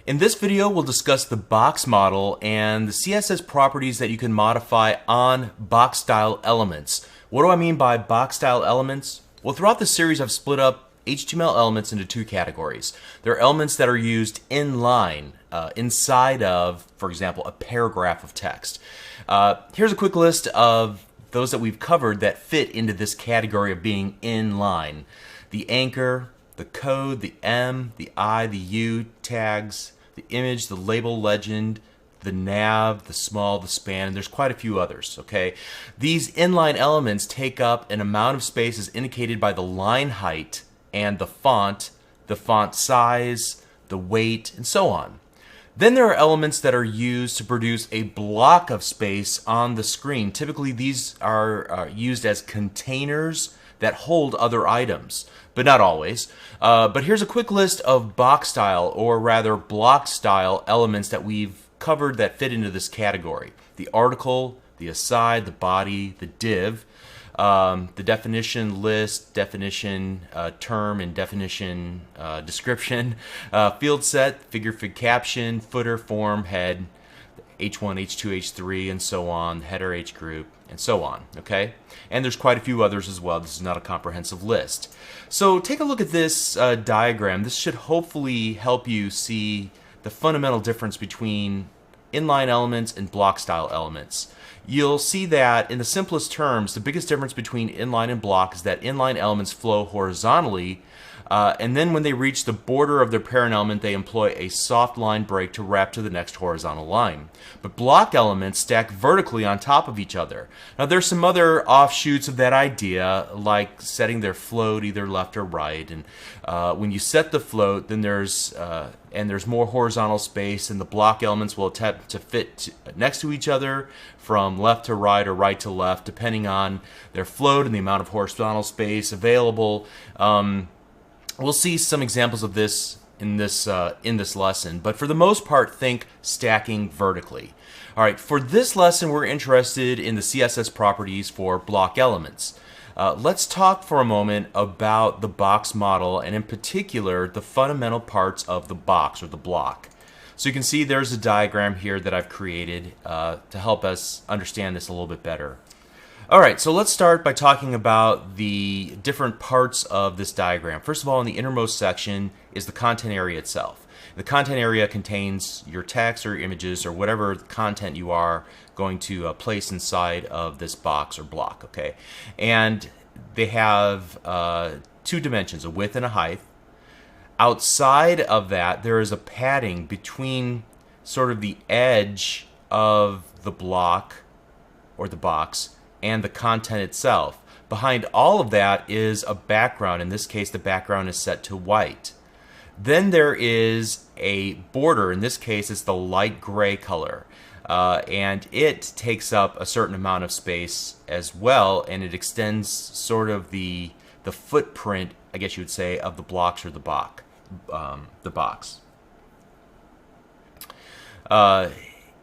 In this video, we'll discuss the box model and the CSS properties that you can modify on box style elements. What do I mean by box style elements? Well, throughout the series, I've split up HTML elements into two categories. There are elements that are used in line, inside of, for example, a paragraph of text. Here's a quick list of those that we've covered that fit into this category of being in line. The anchor, the code, the M, the I, the U tags, the image, the label legend, the nav, the small, the span, and there's quite a few others, okay? These inline elements take up an amount of space as indicated by the line height and the font size, the weight, and so on. Then there are elements that are used to produce a block of space on the screen. Typically these are used as containers that hold other items, but not always. But here's a quick list of box style, or rather block style elements that we've covered that fit into this category. The article, the aside, the body, the div, the definition list, definition term, and definition description, field set, figure fig caption, footer, form, head, H1, H2, H3, and so on, header, H group, and so on, okay? And there's quite a few others as well. This is not a comprehensive list. So take a look at this diagram. This should hopefully help you see the fundamental difference between inline elements and block style elements. You'll see that in the simplest terms, the biggest difference between inline and block is that inline elements flow horizontally, and then when they reach the border of their parent element, they employ a soft line break to wrap to the next horizontal line. But block elements stack vertically on top of each other. Now there's some other offshoots of that idea, like setting their float either left or right, and when you set the float, then there's more horizontal space, and the block elements will attempt to fit next to each other from left to right or right to left, depending on their float and the amount of horizontal space available. We'll see some examples of this in this lesson, but for the most part, think stacking vertically. All right, for this lesson, we're interested in the CSS properties for block elements. Let's talk for a moment about the box model, and in particular, the fundamental parts of the box or the block. So you can see there's a diagram here that I've created to help us understand this a little bit better. All right, so let's start by talking about the different parts of this diagram. First of all, in the innermost section is the content area itself. The content area contains your text or images or whatever content you are going to place inside of this box or block, okay? And they have two dimensions, a width and a height. Outside of that, there is a padding between sort of the edge of the block or the box and the content itself. Behind all of that is a background. In this case, the background is set to white. Then there is a border. In this case, it's the light gray color. And it takes up a certain amount of space as well, and it extends sort of the footprint, I guess you would say, of the blocks or the box.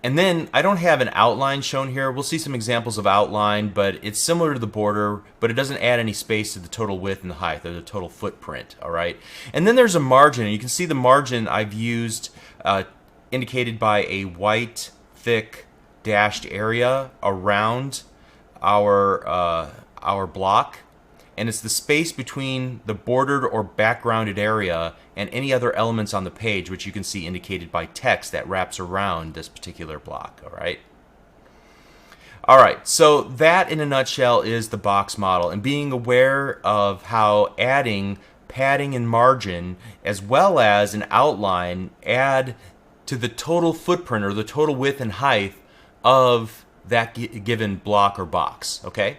And then I don't have an outline shown here. We'll see some examples of outline, but it's similar to the border, but it doesn't add any space to the total width and the height, or the total footprint, all right? And then there's a margin, and you can see the margin I've used indicated by a white, thick, dashed area around our block. And it's the space between the bordered or backgrounded area and any other elements on the page, which you can see indicated by text that wraps around this particular block, all right? All right, so that in a nutshell is the box model, and being aware of how adding padding and margin as well as an outline add to the total footprint or the total width and height of that given block or box, okay?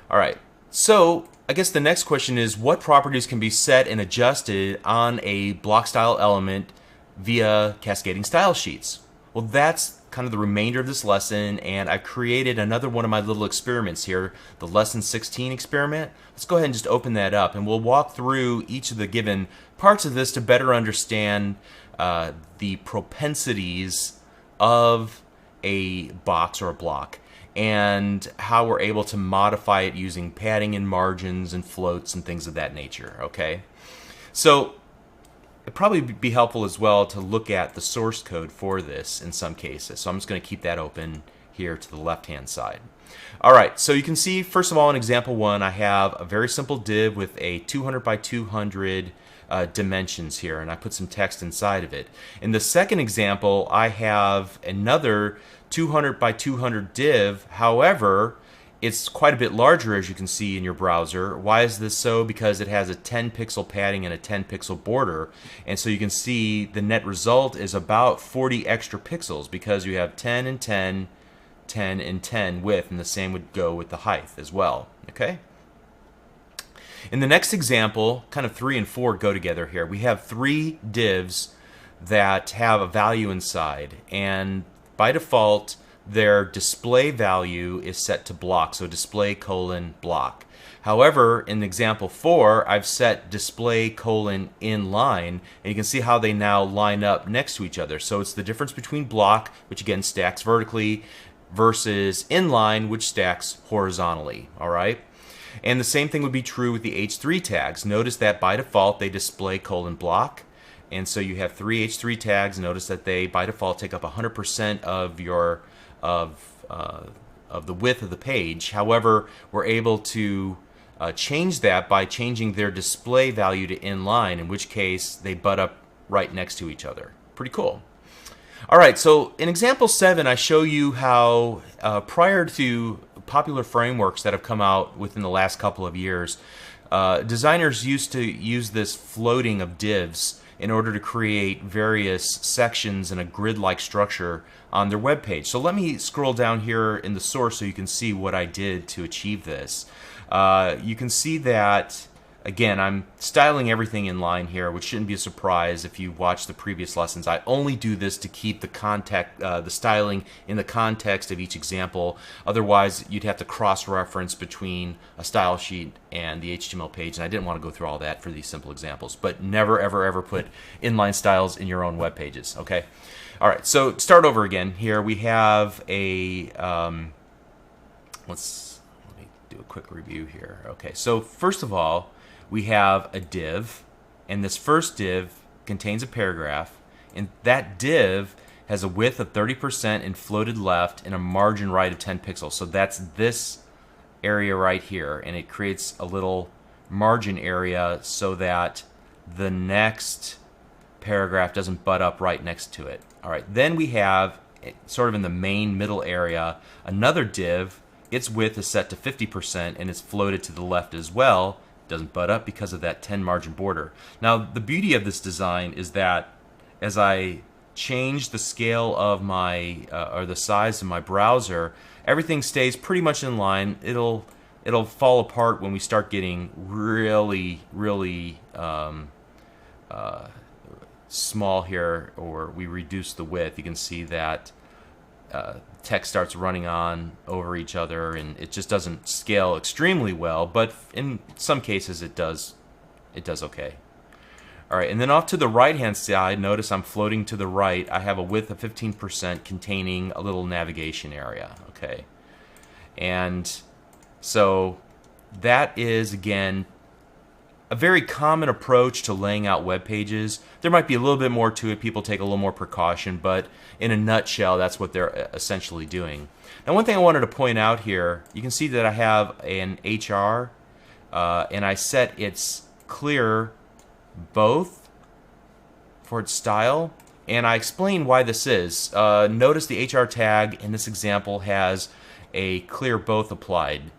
All right. So I guess the next question is, what properties can be set and adjusted on a block style element via cascading style sheets? Well, that's kind of the remainder of this lesson, and I've created another one of my little experiments here, the lesson 16 experiment. Let's go ahead and just open that up, and we'll walk through each of the given parts of this to better understand the propensities of a box or a block, and how we're able to modify it using padding and margins and floats and things of that nature, okay? So it'd probably be helpful as well to look at the source code for this in some cases. So I'm just going to keep that open here to the left-hand side. All right, so you can see, first of all, in example 1, I have a very simple div with a 200 by 200 dimensions here, and I put some text inside of it. In the second example, I have another 200 by 200 div. However, it's quite a bit larger, as you can see in your browser. Why is this so? Because it has a 10 pixel padding and a 10 pixel border, and so you can see the net result is about 40 extra pixels because you have 10 and 10, 10 and 10 width, and the same would go with the height as well. Okay. In the next example, kind of 3 and 4 go together here. We have 3 divs that have a value inside, and by default their display value is set to block, so display colon block. However, in example 4, I've set display colon inline, and you can see how they now line up next to each other. So it's the difference between block, which again stacks vertically, versus inline, which stacks horizontally. All right. And the same thing would be true with the H3 tags. Notice that by default they display colon block, and so you have 3 H3 tags. Notice that they by default take up 100% of your of the width of the page. However, we're able to change that by changing their display value to inline, in which case they butt up right next to each other. Pretty cool. All right, so in example 7, I show you how prior to popular frameworks that have come out within the last couple of years, designers used to use this floating of divs in order to create various sections in a grid-like structure on their web page. So let me scroll down here in the source so you can see what I did to achieve this. You can see that, again, I'm styling everything in line here, which shouldn't be a surprise if you watch the previous lessons. I only do this to keep the styling in the context of each example. Otherwise, you'd have to cross-reference between a style sheet and the HTML page, and I didn't want to go through all that for these simple examples. But never, ever, ever put inline styles in your own web pages. Okay. All right. So start over again. Here we have a let's let me do a quick review here. Okay. So first of all, we have a div, and this first div contains a paragraph, and that div has a width of 30% and floated left and a margin right of 10 pixels. So that's this area right here, and it creates a little margin area so that the next paragraph doesn't butt up right next to it. All right, then we have, sort of in the main middle area, another div. Its width is set to 50% and it's floated to the left as well. Doesn't butt up because of that 10 margin border. Now the beauty of this design is that as I change the scale of my or the size of my browser, everything stays pretty much in line. It'll fall apart when we start getting really small here, or we reduce the width. You can see that text starts running on over each other, and it just doesn't scale extremely well, but in some cases it does okay. All right, and then off to the right hand side, notice I'm floating to the right. I have a width of 15% containing a little navigation area. Okay, and so that is, again, a very common approach to laying out web pages. There might be a little bit more to it. People take a little more precaution, but in a nutshell, that's what they're essentially doing. Now, one thing I wanted to point out here, you can see that I have an HR, and I set its clear both for its style, and I explain why this is. Notice the HR tag in this example has a clear both applied.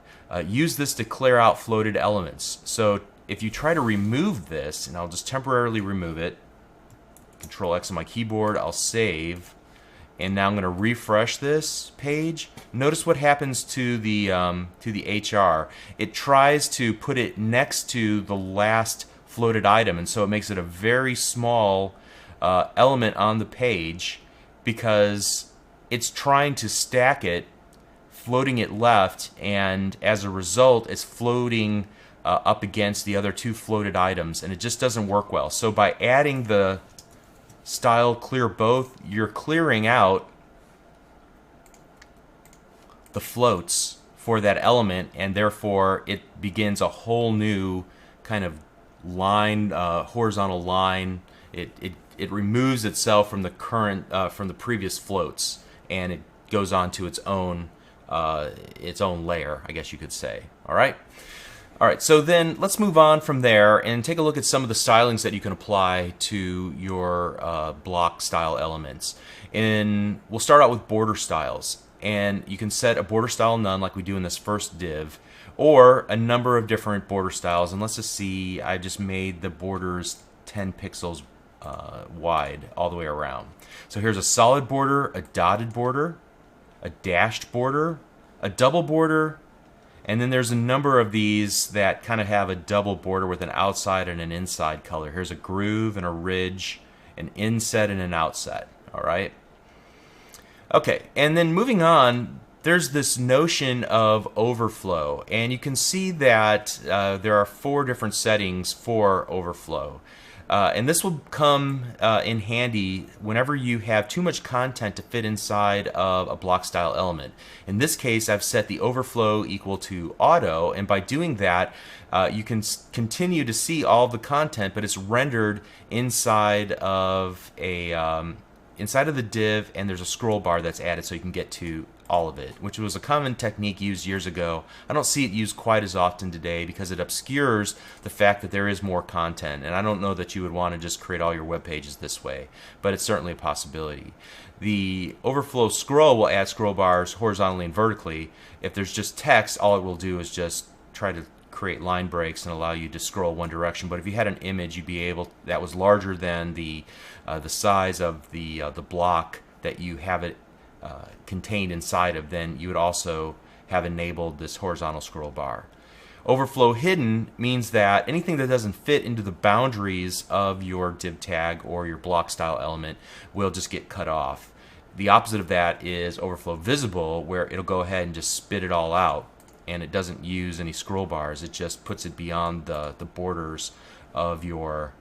Use this to clear out floated elements. So if you try to remove this, and I'll just temporarily remove it, Control X on my keyboard, I'll save, and now I'm going to refresh this page. Notice what happens to the HR. It tries to put it next to the last floated item, and so it makes it a very small element on the page because it's trying to stack it, floating it left, and as a result, it's floating up against the other two floated items, and it just doesn't work well. So by adding the style clear both, you're clearing out the floats for that element, and therefore it begins a whole new kind of line, horizontal line, it removes itself from the current from the previous floats, and it goes on to its own layer, I guess you could say. All right. All right, so then let's move on from there and take a look at some of the stylings that you can apply to your block style elements. And we'll start out with border styles. And you can set a border style none like we do in this first div, or a number of different border styles. And let's just see, I just made the borders 10 pixels wide all the way around. So here's a solid border, a dotted border, a dashed border, a double border, and then there's a number of these that kind of have a double border with an outside and an inside color. Here's a groove and a ridge, an inset and an outset. All right. Okay, and then moving on, there's this notion of overflow, and you can see that there are 4 different settings for overflow. And this will come in handy whenever you have too much content to fit inside of a block style element. In this case, I've set the overflow equal to auto, and by doing that, you can continue to see all of the content, but it's rendered inside of the div, and there's a scroll bar that's added so you can get to all of it, which was a common technique used years ago. I don't see it used quite as often today because it obscures the fact that there is more content, and I don't know that you would want to just create all your web pages this way, but it's certainly a possibility. The overflow scroll will add scroll bars horizontally and vertically. If there's just text, all it will do is just try to create line breaks and allow you to scroll one direction. But if you had an image, you'd be able, that was larger than the size of the block that you have it contained inside of, then you would also have enabled this horizontal scroll bar. Overflow hidden means that anything that doesn't fit into the boundaries of your div tag or your block style element will just get cut off. The opposite of that is overflow visible, where it'll go ahead and just spit it all out, and it doesn't use any scroll bars. It just puts it beyond the borders of your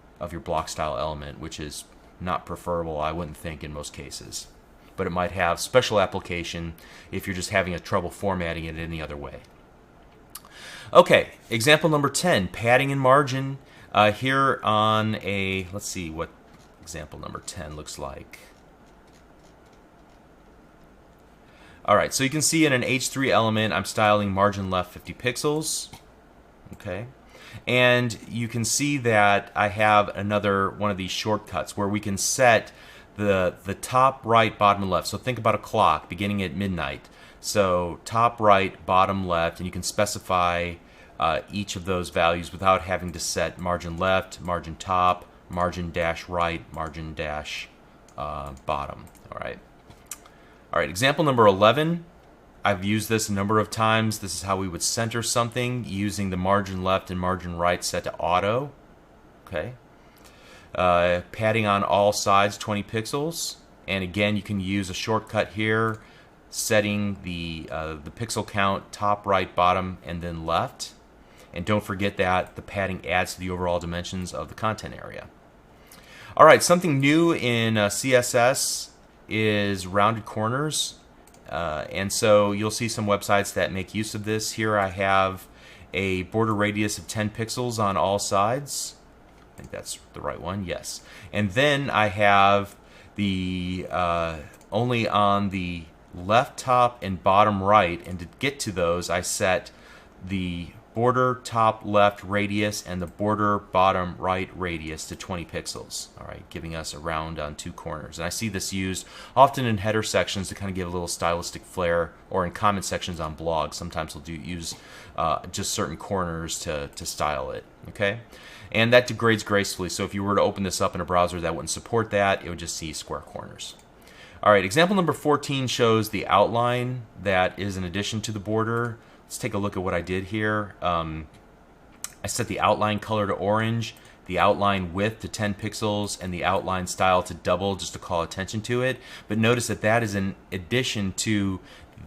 block style element, which is not preferable, I wouldn't think, in most cases. But it might have special application if you're just having a trouble formatting it any other way. Okay, example number 10, padding and margin. Here on a, let's see what example number 10 looks like. Alright, so you can see in an H3 element, I'm styling margin left 50 pixels. Okay. And you can see that I have another one of these shortcuts where we can set the top, right, bottom, left. So think about a clock beginning at midnight. So top, right, bottom, left, and you can specify each of those values without having to set margin left, margin top, margin dash right, margin dash bottom. All right. All right, example number 11. I've used this a number of times. This is how we would center something using the margin left and margin right set to auto. Okay. Padding on all sides 20 pixels, and again you can use a shortcut here setting the pixel count top, right, bottom, and then left. And don't forget that the padding adds to the overall dimensions of the content area. Alright, something new in CSS is rounded corners, and so you'll see some websites that make use of this. Here I have a border radius of 10 pixels on all sides. I think that's the right one, yes. And then I have the only on the left top and bottom right, and to get to those I set the border top left radius and the border bottom right radius to 20 pixels. All right, giving us a round on 2 corners. And I see this used often in header sections to kind of give a little stylistic flair, or in comment sections on blogs. Sometimes we'll use just certain corners to style it. Okay. And that degrades gracefully, so if you were to open this up in a browser that wouldn't support that, it would just see square corners. Alright, example number 14 shows the outline that is in addition to the border. Let's take a look at what I did here. I set the outline color to orange, the outline width to 10 pixels, and the outline style to double just to call attention to it. But notice that that is in addition to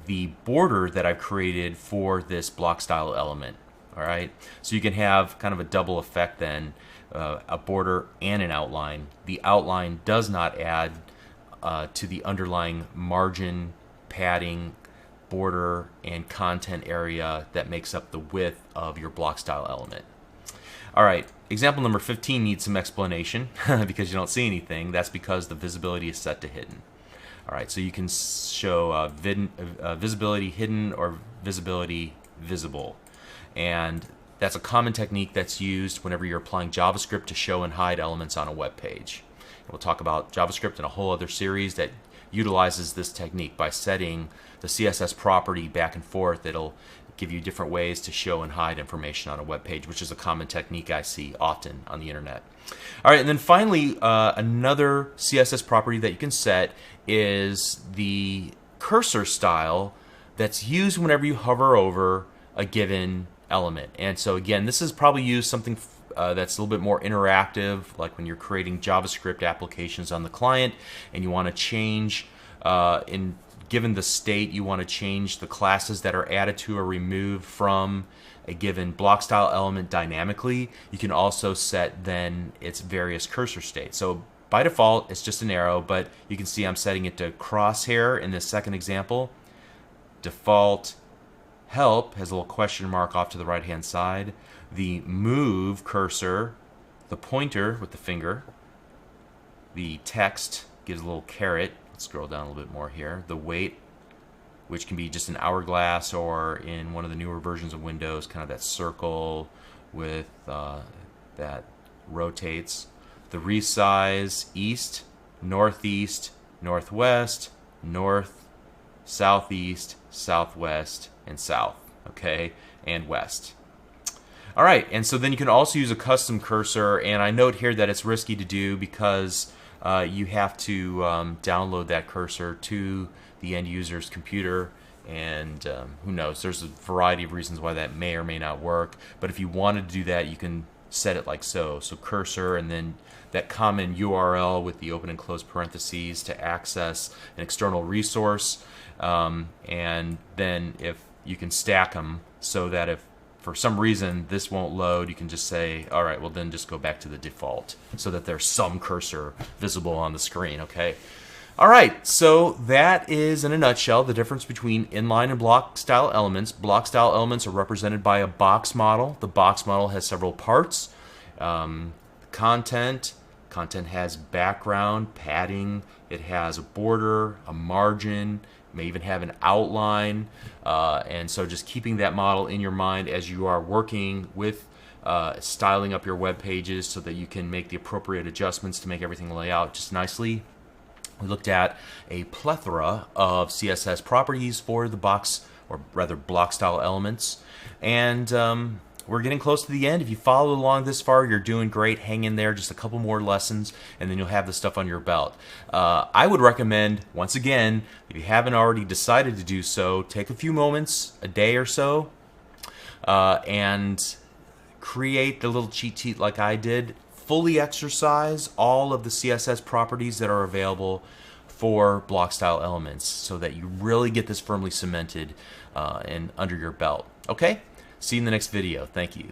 the border that I've created for this block style element. All right, so you can have kind of a double effect then, a border and an outline. The outline does not add to the underlying margin, padding, border, and content area that makes up the width of your block style element. All right, example number 15 needs some explanation because you don't see anything. That's because the visibility is set to hidden. All right, so you can show visibility hidden or visibility visible. And that's a common technique that's used whenever you're applying JavaScript to show and hide elements on a web page. And we'll talk about JavaScript in a whole other series that utilizes this technique by setting the CSS property back and forth. It'll give you different ways to show and hide information on a web page, which is a common technique I see often on the internet. All right, and then finally, another CSS property that you can set is the cursor style that's used whenever you hover over a given element. And so again, this is probably used something that's a little bit more interactive, like when you're creating JavaScript applications on the client and you want to change, given the state, you want to change the classes that are added to or removed from a given block style element dynamically. You can also set then its various cursor states. So by default, it's just an arrow, but you can see I'm setting it to crosshair in this second example. Default help has a little question mark off to the right hand side. The move cursor, the pointer with the finger. The text gives a little caret. Let's scroll down a little bit more here. The weight, which can be just an hourglass, or in one of the newer versions of Windows, kind of that circle with that rotates. The resize, east, northeast, northwest, north, southeast, southwest, and south, okay, and west. All right, and so then you can also use a custom cursor, and I note here that it's risky to do because you have to download that cursor to the end user's computer, and who knows, there's a variety of reasons why that may or may not work. But if you wanted to do that, you can set it like so. So cursor and then that common URL with the open and close parentheses to access an external resource, and then if you can stack them so that if for some reason this won't load, you can just say, all right, well then just go back to the default so that there's some cursor visible on the screen, okay? All right, so that is, in a nutshell, the difference between inline and block style elements. Block style elements are represented by a box model. The box model has several parts. Content has background, padding, it has a border, a margin, may even have an outline, and so just keeping that model in your mind as you are working with styling up your web pages so that you can make the appropriate adjustments to make everything lay out just nicely. We looked at a plethora of CSS properties for the box, or rather block style elements, and we're getting close to the end. If you followed along this far, you're doing great. Hang in there, just a couple more lessons, and then you'll have the stuff on your belt. I would recommend, once again, if you haven't already decided to do so, take a few moments, a day or so, and create the little cheat sheet like I did. Fully exercise all of the CSS properties that are available for block style elements so that you really get this firmly cemented and under your belt. Okay? See you in the next video. Thank you.